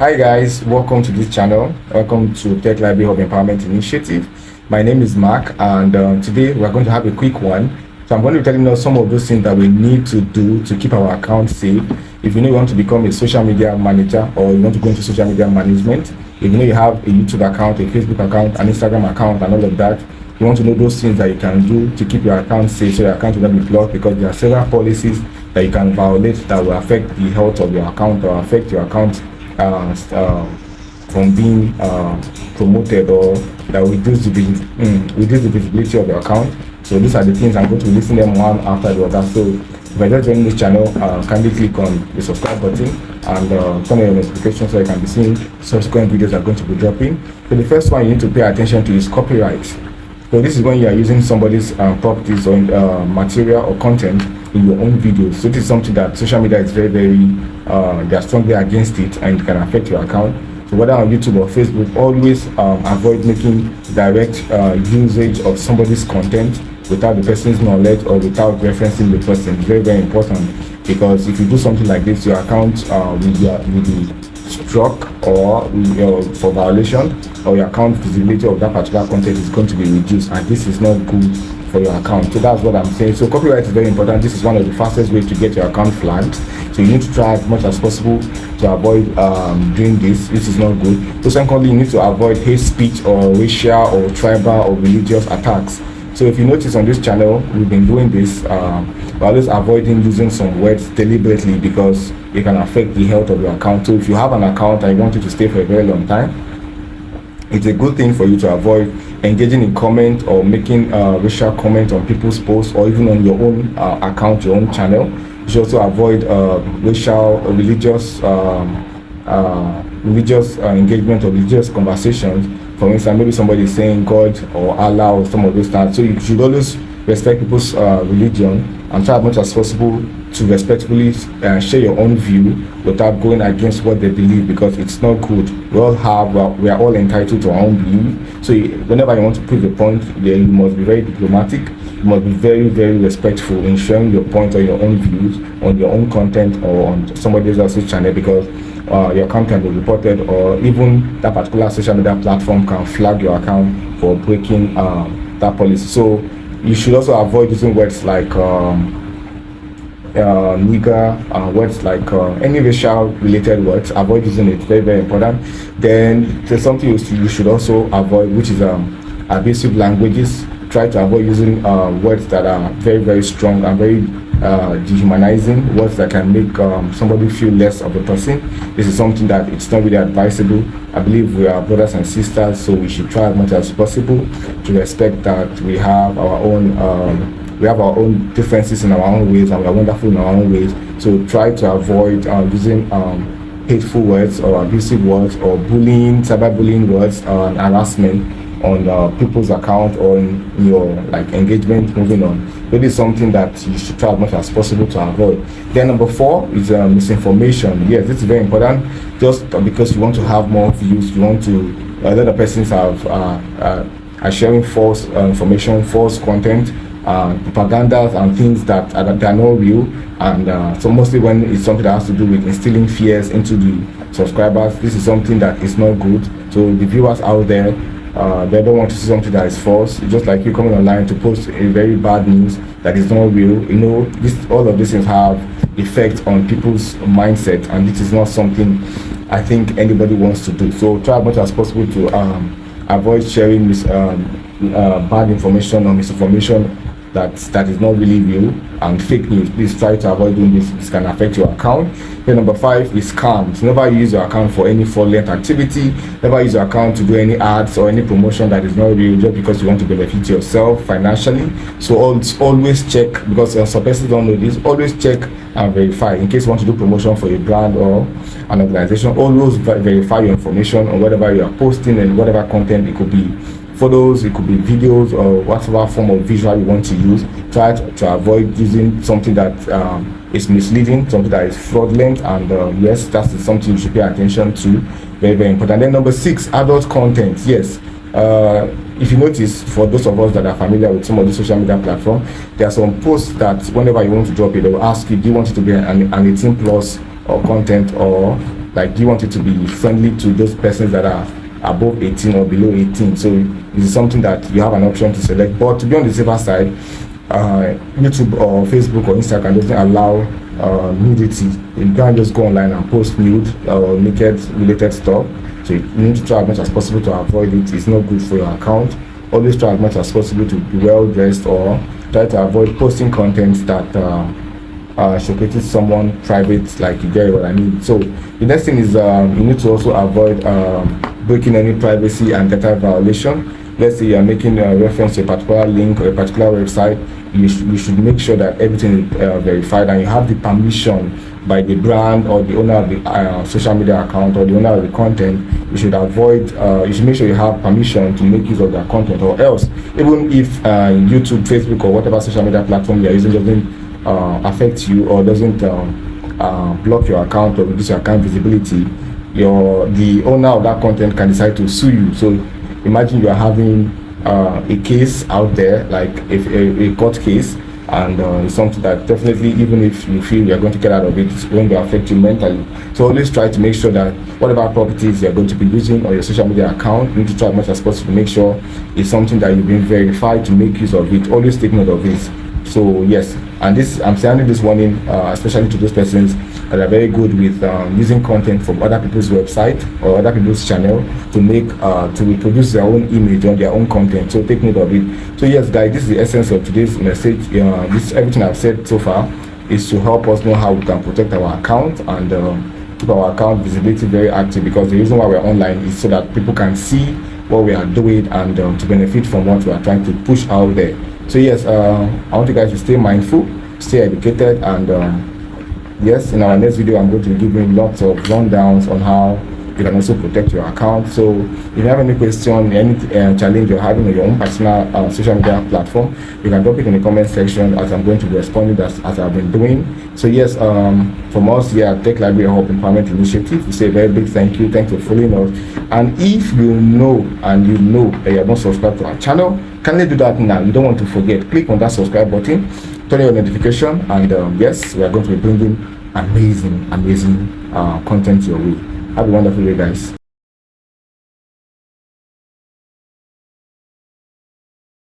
Hi guys, welcome to this channel. Welcome to Tech Library of Empowerment Initiative. My name is Mark, and today we're going to have a quick one. So I'm going to be telling us some of those things that we need to do to keep our account safe. If you know you want to become a social media manager, or you want to go into social media management, if you know you have a YouTube account, a Facebook account, an Instagram account, and all of that, you want to know those things that you can do to keep your account safe so your account will not be blocked, because there are several policies that you can violate that will affect the health of your account or affect your account from being promoted, or that will reduce the visibility of your account. So these are the things I'm going to be listing them one after the other. So if you're just joining this channel, kindly click on the subscribe button and turn on your notifications so you can be seeing subsequent videos that are going to be dropping. So the first one you need to pay attention to is copyright. So this is when you are using somebody's properties or material or content in your own videos. So this is something that social media is very they are strongly against it, and it can affect your account. So whether on YouTube or Facebook, always avoid making direct usage of somebody's content without the person's knowledge or without referencing the person. It's very important, because if you do something like this, your account will be struck or for violation, or your account visibility of that particular content is going to be reduced, and this is not good for your account. So that's what I'm saying. So copyright is very important. This is one of the fastest ways to get your account flagged. So you need to try as much as possible to avoid doing this. This is not good. So secondly, you need to avoid hate speech or racial or tribal or religious attacks. So if you notice on this channel, we've been doing this, we're always avoiding using some words deliberately, because it can affect the health of your account. So if you have an account and you want it to stay for a very long time, it's a good thing for you to avoid engaging in comment or making racial comment on people's posts, or even on your own account, your own channel. You should also avoid racial or religious engagement or religious conversations. For instance, maybe somebody is saying God or Allah or some of those things. So you should always respect people's religion, and try as much as possible to respectfully share your own view without going against what they believe, because it's not good. We are all entitled to our own belief. So whenever you want to prove a point, then you must be very diplomatic. You must be very respectful in sharing your point or your own views on your own content or on somebody else's channel, because your account can be reported, or even that particular social media platform can flag your account for breaking that policy. So you should also avoid using words like nigger, words like any racial related words. Avoid using it. Very important. Then there's something you should also avoid, which is abusive languages. Try to avoid using words that are very strong and very dehumanizing, words that can make somebody feel less of a person. This is something that it's not really advisable. I believe we are brothers and sisters, so we should try as much as possible to respect that we have our own differences in our own ways, and we are wonderful in our own ways. So try to avoid using hateful words or abusive words or bullying, cyberbullying words, harassment on people's account or in your engagement. Moving on, it is something that you should try as much as possible to avoid. Then number 4 is misinformation. Yes, this is very important. Just because you want to have more views, you want to a lot of persons are sharing false information, false content, propagandas and things that are not real, and so mostly when it's something that has to do with instilling fears into the subscribers, this is something that is not good. So the viewers out there, they don't want to see something that is false. It's just like you coming online to post a very bad news that is not real. You know, all of these things have effect on people's mindset, and this is not something I think anybody wants to do. So try as much as possible to avoid sharing this bad information or misinformation that is not really real, and fake news. Please try to avoid doing this. This can affect your account. Then number 5 is scams. Never use your account for any fraudulent activity. Never use your account to do any ads or any promotion that is not real, just because you want to benefit yourself financially. So always check, because some persons don't know this. Always check and verify in case you want to do promotion for a brand or an organization. Always verify your information on whatever you are posting and whatever content. It could be photos, it could be videos, or whatever form of visual you want to use. Try to avoid using something that is misleading, something that is fraudulent, and yes, that's something you should pay attention to. Very important. Then number 6, adult content. Yes, if you notice, for those of us that are familiar with some of the social media platforms, there are some posts that whenever you want to drop it, they will ask you, do you want it to be an 18 plus or content, or Like, do you want it to be friendly to those persons that are above 18 or below 18? So this is something that you have an option to select. But to be on the safer side, YouTube or Facebook or Instagram doesn't allow nudity. You can't just go online and post nude or naked related stuff. So you need to try as much as possible to avoid it. It's not good for your account. Always try as much as possible to be well dressed, or try to avoid posting content that showcases someone private, like, you get what I mean. So the next thing is you need to also avoid breaking any privacy and data violation. Let's say you're making a reference to a particular link or a particular website, you should make sure that everything is verified and you have the permission by the brand or the owner of the social media account or the owner of the content. You should avoid, you should make sure you have permission to make use of their content, or else, even if YouTube, Facebook, or whatever social media platform you're using doesn't affect you or doesn't block your account or reduce your account visibility, the owner of that content can decide to sue you. So imagine you are having a case out there, like a court case, and it's something that definitely, even if you feel you're going to get out of it, it's going to affect you mentally. So always try to make sure that whatever properties you're going to be using or your social media account, you need to try as much as possible to make sure it's something that you've been verified to make use of it. Always take note of it. So yes, and this, I'm sounding this warning especially to those persons that are very good with using content from other people's website or other people's channel to make to reproduce their own image on their own content. So take note of it. So yes, guys, this is the essence of today's message. This, everything I've said so far, is to help us know how we can protect our account and keep our account visibility very active, because the reason why we're online is so that people can see what we are doing and to benefit from what we are trying to push out there. So yes, I want you guys to stay mindful, stay educated, and yes, in our next video I'm going to be giving lots of rundowns on how you can also protect your account. So if you have any question, any challenge you're having on your own personal social media platform, you can drop it in the comment section, as I'm going to be responding as I've been doing. So yes, from us here at Tech Library Hope Empowerment Initiative, we say a very big thank you. Thanks for following us. And if you know that you have not subscribed to our channel, kindly do that now. You don't want to forget. Click on that subscribe button, turn on your notification, and yes, we are going to be bringing amazing content your way. Have a wonderful day, guys.